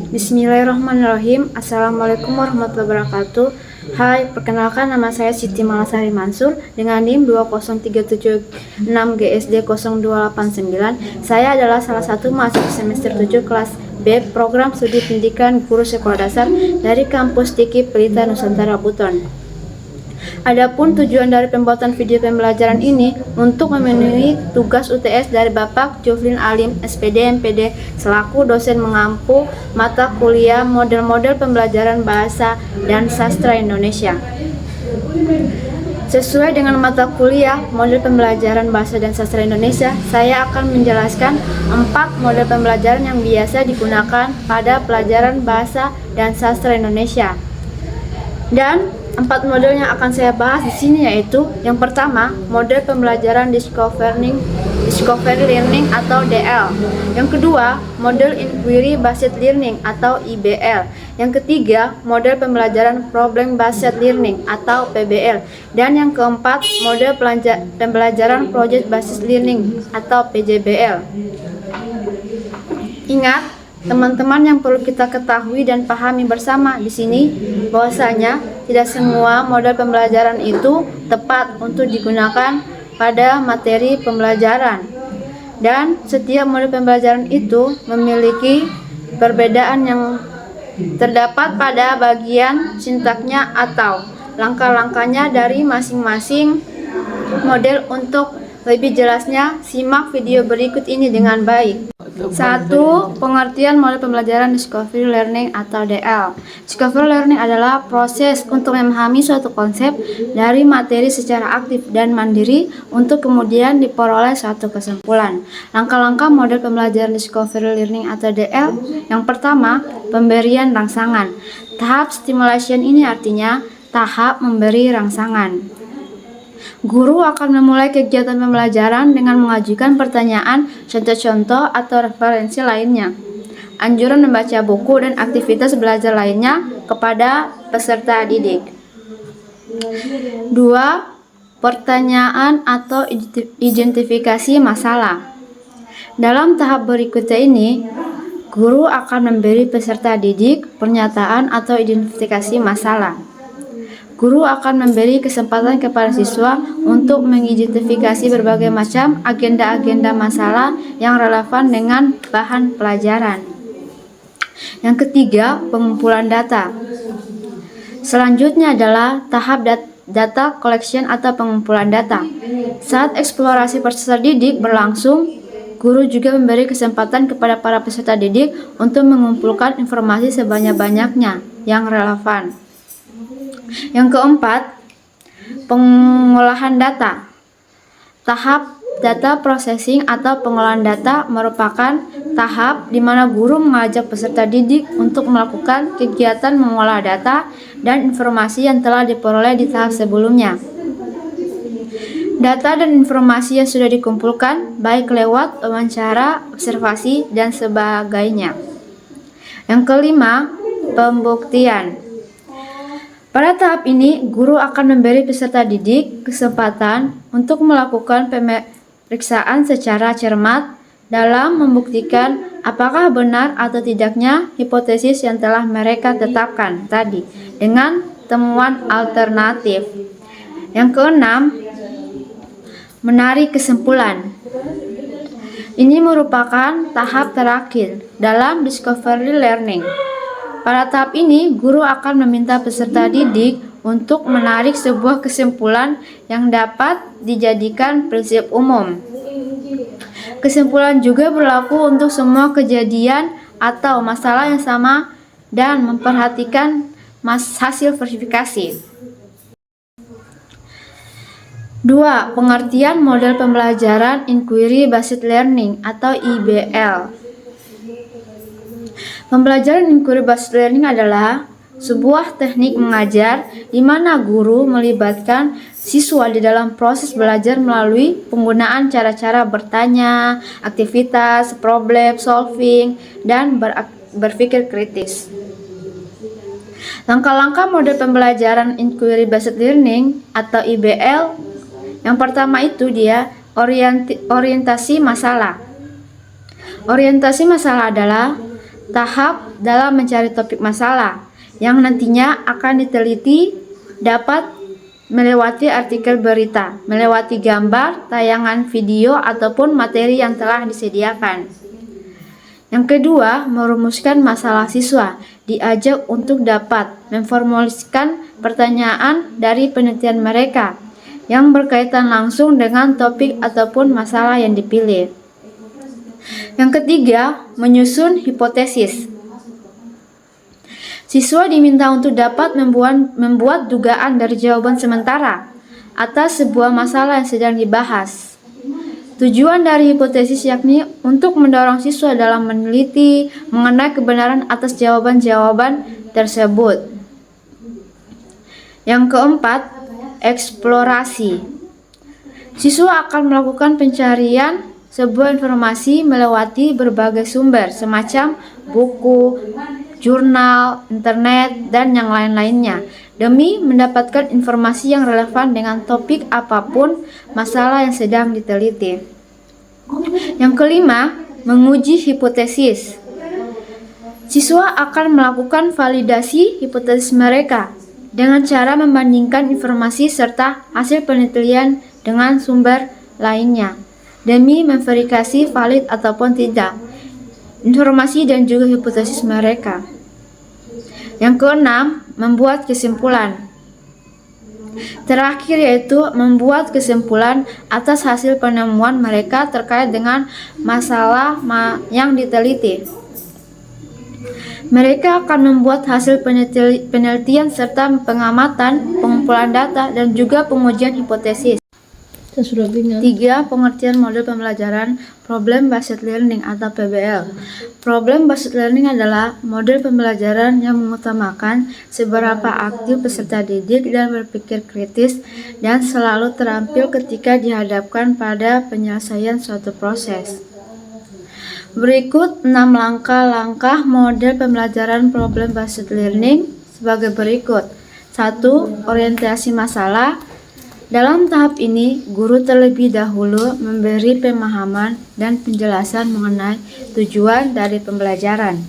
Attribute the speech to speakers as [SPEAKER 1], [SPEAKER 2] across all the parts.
[SPEAKER 1] Bismillahirrahmanirrahim. Assalamualaikum warahmatullahi wabarakatuh. Hai, perkenalkan nama saya Siti Malasari Mansur dengan NIM 20376GSD0289. Saya adalah salah satu mahasiswa semester 7 kelas B Program Studi Pendidikan Guru Sekolah Dasar dari Kampus Tiki Pelita Nusantara Buton. Adapun tujuan dari pembuatan video pembelajaran ini untuk memenuhi tugas UTS dari Bapak Jufrin Alim, SPD, MPD, selaku dosen mengampu mata kuliah model-model pembelajaran bahasa dan sastra Indonesia. Sesuai dengan mata kuliah model pembelajaran bahasa dan sastra Indonesia, saya akan menjelaskan 4 model pembelajaran yang biasa digunakan pada pelajaran bahasa dan sastra Indonesia. Dan 4 model yang akan saya bahas di sini yaitu yang pertama, model pembelajaran Discovery Learning atau DL. Yang kedua, model Inquiry Based Learning atau IBL. Yang ketiga, model pembelajaran Problem Based Learning atau PBL. Dan yang keempat, model pembelajaran Project Based Learning atau PJBL. Ingat, teman-teman, yang perlu kita ketahui dan pahami bersama di sini bahwasanya tidak semua model pembelajaran itu tepat untuk digunakan pada materi pembelajaran. Dan setiap model pembelajaran itu memiliki perbedaan yang terdapat pada bagian sintaknya atau langkah-langkahnya dari masing-masing model. Untuk lebih jelasnya, simak video berikut ini dengan baik. 1. Pengertian model pembelajaran Discovery Learning atau DL. Discovery Learning adalah proses untuk memahami suatu konsep dari materi secara aktif dan mandiri untuk kemudian diperoleh suatu kesimpulan. Langkah-langkah model pembelajaran Discovery Learning atau DL. Yang pertama, pemberian rangsangan. Tahap stimulation ini artinya tahap memberi rangsangan. Guru akan memulai kegiatan pembelajaran dengan mengajukan pertanyaan, contoh-contoh atau referensi lainnya, anjuran membaca buku dan aktivitas belajar lainnya kepada peserta didik. 2. Pertanyaan atau identifikasi masalah. Dalam tahap berikutnya ini, guru akan memberi peserta didik pernyataan atau identifikasi masalah. Guru akan memberi kesempatan kepada siswa untuk mengidentifikasi berbagai macam agenda-agenda masalah yang relevan dengan bahan pelajaran. Yang ketiga, pengumpulan data. Selanjutnya adalah tahap data collection atau pengumpulan data. Saat eksplorasi peserta didik berlangsung, guru juga memberi kesempatan kepada para peserta didik untuk mengumpulkan informasi sebanyak-banyaknya yang relevan. Yang keempat, pengolahan data. Tahap data processing atau pengolahan data merupakan tahap di mana guru mengajak peserta didik untuk melakukan kegiatan mengolah data dan informasi yang telah diperoleh di tahap sebelumnya. Data dan informasi yang sudah dikumpulkan baik lewat wawancara, observasi, dan sebagainya. Yang kelima, pembuktian. Pada tahap ini, guru akan memberi peserta didik kesempatan untuk melakukan pemeriksaan secara cermat dalam membuktikan apakah benar atau tidaknya hipotesis yang telah mereka tetapkan tadi dengan temuan alternatif. Yang keenam, menarik kesimpulan. Ini merupakan tahap terakhir dalam Discovery Learning. Pada tahap ini, guru akan meminta peserta didik untuk menarik sebuah kesimpulan yang dapat dijadikan prinsip umum. Kesimpulan juga berlaku untuk semua kejadian atau masalah yang sama dan memperhatikan hasil verifikasi. 2. Pengertian model pembelajaran Inquiry Based Learning atau IBL. Pembelajaran Inquiry Based Learning adalah sebuah teknik mengajar di mana guru melibatkan siswa di dalam proses belajar melalui penggunaan cara-cara bertanya, aktivitas, problem solving, dan berpikir kritis. Langkah-langkah model pembelajaran Inquiry Based Learning atau IBL. Yang pertama itu dia orientasi masalah. Orientasi masalah adalah tahap dalam mencari topik masalah yang nantinya akan diteliti dapat melewati artikel berita, melewati gambar, tayangan video, ataupun materi yang telah disediakan. Yang kedua, merumuskan masalah siswa, diajak untuk dapat memformulasikan pertanyaan dari penelitian mereka yang berkaitan langsung dengan topik ataupun masalah yang dipilih. Yang ketiga, menyusun hipotesis. Siswa diminta untuk dapat membuat dugaan dari jawaban sementara atas sebuah masalah yang sedang dibahas. Tujuan dari hipotesis yakni untuk mendorong siswa dalam meneliti mengenai kebenaran atas jawaban-jawaban tersebut. Yang keempat, eksplorasi. Siswa akan melakukan pencarian sebuah informasi melewati berbagai sumber semacam buku, jurnal, internet, dan yang lain-lainnya demi mendapatkan informasi yang relevan dengan topik apapun masalah yang sedang diteliti. Yang kelima, menguji hipotesis. Siswa akan melakukan validasi hipotesis mereka dengan cara membandingkan informasi serta hasil penelitian dengan sumber lainnya demi memverifikasi valid ataupun tidak informasi dan juga hipotesis mereka. Yang keenam, membuat kesimpulan. Terakhir yaitu membuat kesimpulan atas hasil penemuan mereka terkait dengan masalah yang diteliti. Mereka akan membuat hasil penelitian serta pengamatan, pengumpulan data, dan juga pengujian hipotesis. 3. Pengertian model pembelajaran Problem Based Learning atau PBL. Problem Based Learning adalah model pembelajaran yang mengutamakan seberapa aktif peserta didik dan berpikir kritis dan selalu terampil ketika dihadapkan pada penyelesaian suatu proses. Berikut 6 langkah-langkah model pembelajaran Problem Based Learning sebagai berikut. 1. Orientasi masalah. Dalam tahap ini, guru terlebih dahulu memberi pemahaman dan penjelasan mengenai tujuan dari pembelajaran.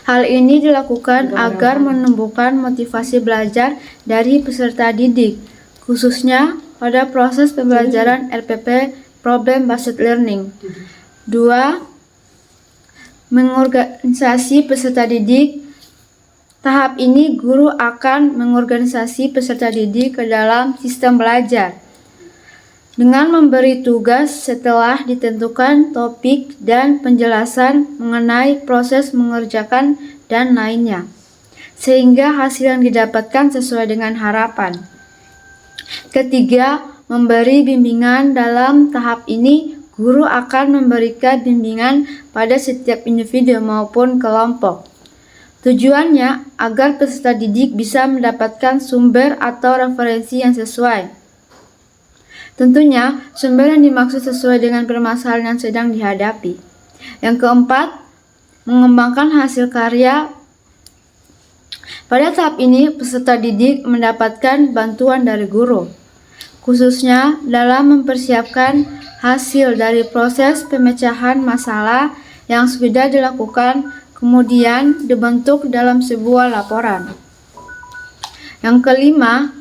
[SPEAKER 1] Hal ini dilakukan agar menumbuhkan motivasi belajar dari peserta didik, khususnya pada proses pembelajaran RPP Problem Based Learning. 2. Mengorganisasi peserta didik. Tahap ini guru akan mengorganisasi peserta didik ke dalam sistem belajar dengan memberi tugas setelah ditentukan topik dan penjelasan mengenai proses mengerjakan dan lainnya, sehingga hasil yang didapatkan sesuai dengan harapan. Ketiga, memberi bimbingan. Dalam tahap ini guru akan memberikan bimbingan pada setiap individu maupun kelompok. Tujuannya agar peserta didik bisa mendapatkan sumber atau referensi yang sesuai. Tentunya, sumber yang dimaksud sesuai dengan permasalahan yang sedang dihadapi. Yang keempat, mengembangkan hasil karya. Pada tahap ini, peserta didik mendapatkan bantuan dari guru, khususnya dalam mempersiapkan hasil dari proses pemecahan masalah yang sudah dilakukan kemudian dibentuk dalam sebuah laporan. Yang kelima,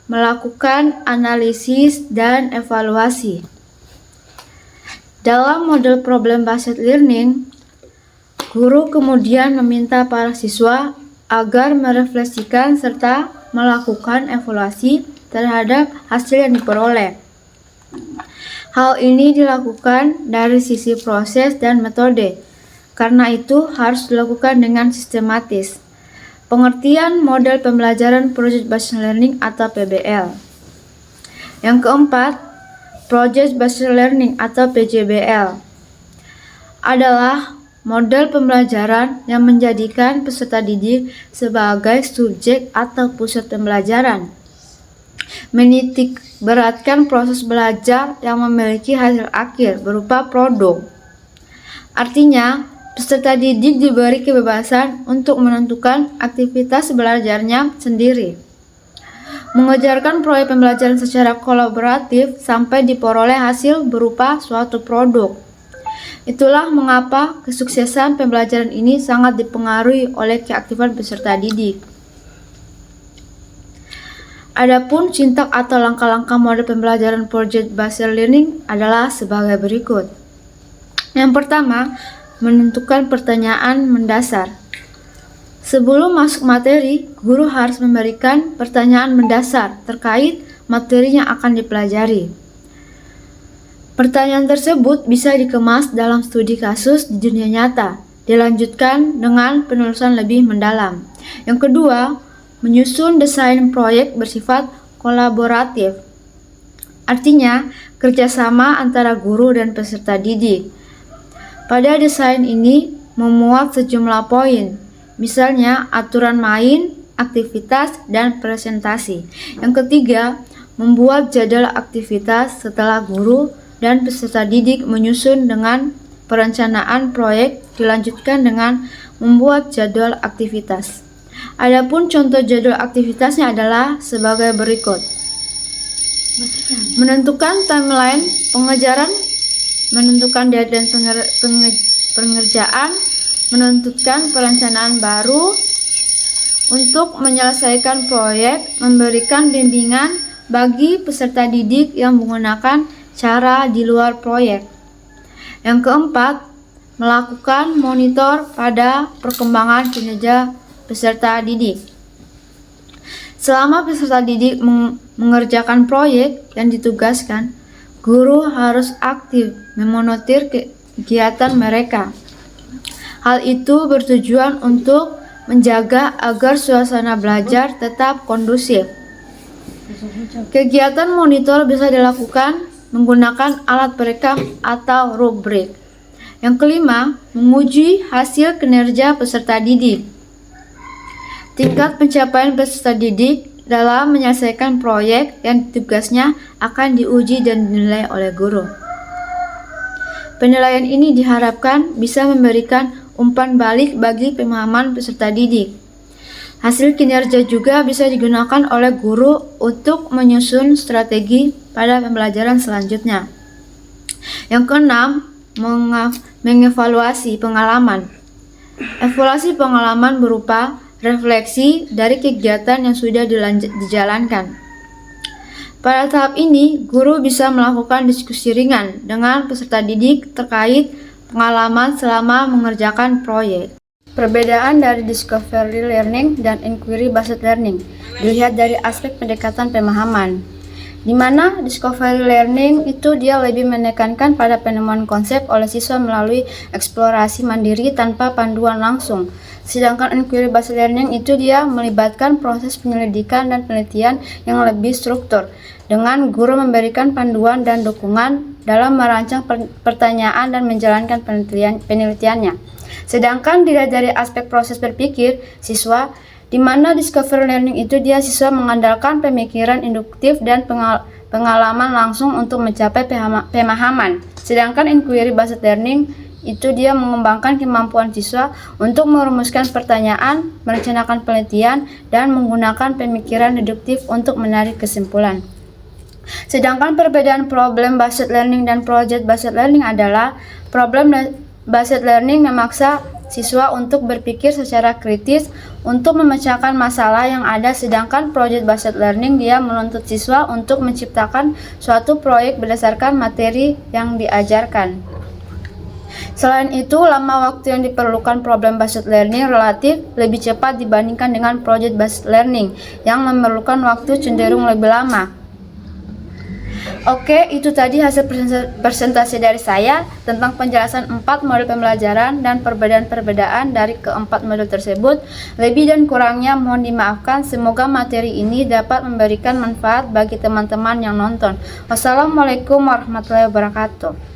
[SPEAKER 1] melakukan analisis dan evaluasi. Dalam model Problem Based Learning, guru kemudian meminta para siswa agar merefleksikan serta melakukan evaluasi terhadap hasil yang diperoleh. Hal ini dilakukan dari sisi proses dan metode. Karena itu harus dilakukan dengan sistematis. Pengertian model pembelajaran Project Based Learning atau PBL. Yang keempat, Project Based Learning atau PJBL adalah model pembelajaran yang menjadikan peserta didik sebagai subjek atau pusat pembelajaran. Menitik beratkan proses belajar yang memiliki hasil akhir berupa produk. Artinya, peserta didik diberi kebebasan untuk menentukan aktivitas belajarnya sendiri, mengejarkan proyek pembelajaran secara kolaboratif sampai diperoleh hasil berupa suatu produk. Itulah mengapa kesuksesan pembelajaran ini sangat dipengaruhi oleh keaktifan peserta didik. Adapun sintak atau langkah-langkah model pembelajaran project based learning adalah sebagai berikut. Yang pertama, menentukan pertanyaan mendasar. Sebelum masuk materi, guru harus memberikan pertanyaan mendasar terkait materi yang akan dipelajari. Pertanyaan tersebut bisa dikemas dalam studi kasus di dunia nyata, dilanjutkan dengan penelusuran lebih mendalam. Yang kedua, menyusun desain proyek bersifat kolaboratif. Artinya, kerjasama antara guru dan peserta didik. Pada desain ini memuat sejumlah poin, misalnya aturan main, aktivitas, dan presentasi. Yang ketiga, membuat jadwal aktivitas setelah guru dan peserta didik menyusun dengan perencanaan proyek, dilanjutkan dengan membuat jadwal aktivitas. Adapun contoh jadwal aktivitasnya adalah sebagai berikut. Menentukan timeline pengejaran, menentukan deadline pengerjaan, menentukan perencanaan baru untuk menyelesaikan proyek, memberikan bimbingan bagi peserta didik yang menggunakan cara di luar proyek. Yang keempat, melakukan monitor pada perkembangan kinerja peserta didik. Selama peserta didik mengerjakan proyek yang ditugaskan, guru harus aktif memonitor kegiatan mereka. Hal itu bertujuan untuk menjaga agar suasana belajar tetap kondusif. Kegiatan monitor bisa dilakukan menggunakan alat perekam atau rubrik. Yang kelima, menguji hasil kinerja peserta didik. Tingkat pencapaian peserta didik dalam menyelesaikan proyek yang tugasnya akan diuji dan dinilai oleh guru. Penilaian ini diharapkan bisa memberikan umpan balik bagi pemahaman peserta didik. Hasil kinerja juga bisa digunakan oleh guru untuk menyusun strategi pada pembelajaran selanjutnya. Yang keenam, mengevaluasi pengalaman. Evaluasi pengalaman berupa refleksi dari kegiatan yang sudah dijalankan. Pada tahap ini, guru bisa melakukan diskusi ringan dengan peserta didik terkait pengalaman selama mengerjakan proyek. Perbedaan dari discovery learning dan inquiry based learning dilihat dari aspek pendekatan pemahaman, di mana discovery learning itu dia lebih menekankan pada penemuan konsep oleh siswa melalui eksplorasi mandiri tanpa panduan langsung. Sedangkan inquiry based learning itu dia melibatkan proses penyelidikan dan penelitian yang lebih struktur, dengan guru memberikan panduan dan dukungan dalam merancang pertanyaan dan menjalankan penelitiannya. Sedangkan dilihat dari aspek proses berpikir siswa, di mana discovery learning itu dia siswa mengandalkan pemikiran induktif dan pengalaman langsung untuk mencapai pemahaman. Sedangkan inquiry based learning itu dia mengembangkan kemampuan siswa untuk merumuskan pertanyaan, merencanakan penelitian, dan menggunakan pemikiran deduktif untuk menarik kesimpulan. Sedangkan perbedaan problem based learning dan project based learning adalah problem based learning memaksa siswa untuk berpikir secara kritis untuk memecahkan masalah yang ada, sedangkan project based learning dia menuntut siswa untuk menciptakan suatu proyek berdasarkan materi yang diajarkan. Selain itu, lama waktu yang diperlukan problem based learning relatif lebih cepat dibandingkan dengan project based learning yang memerlukan waktu cenderung lebih lama. Oke, itu tadi hasil presentasi dari saya tentang penjelasan 4 model pembelajaran dan perbedaan-perbedaan dari keempat model tersebut. Lebih dan kurangnya mohon dimaafkan. Semoga materi ini dapat memberikan manfaat bagi teman-teman yang nonton. Wassalamualaikum warahmatullahi wabarakatuh.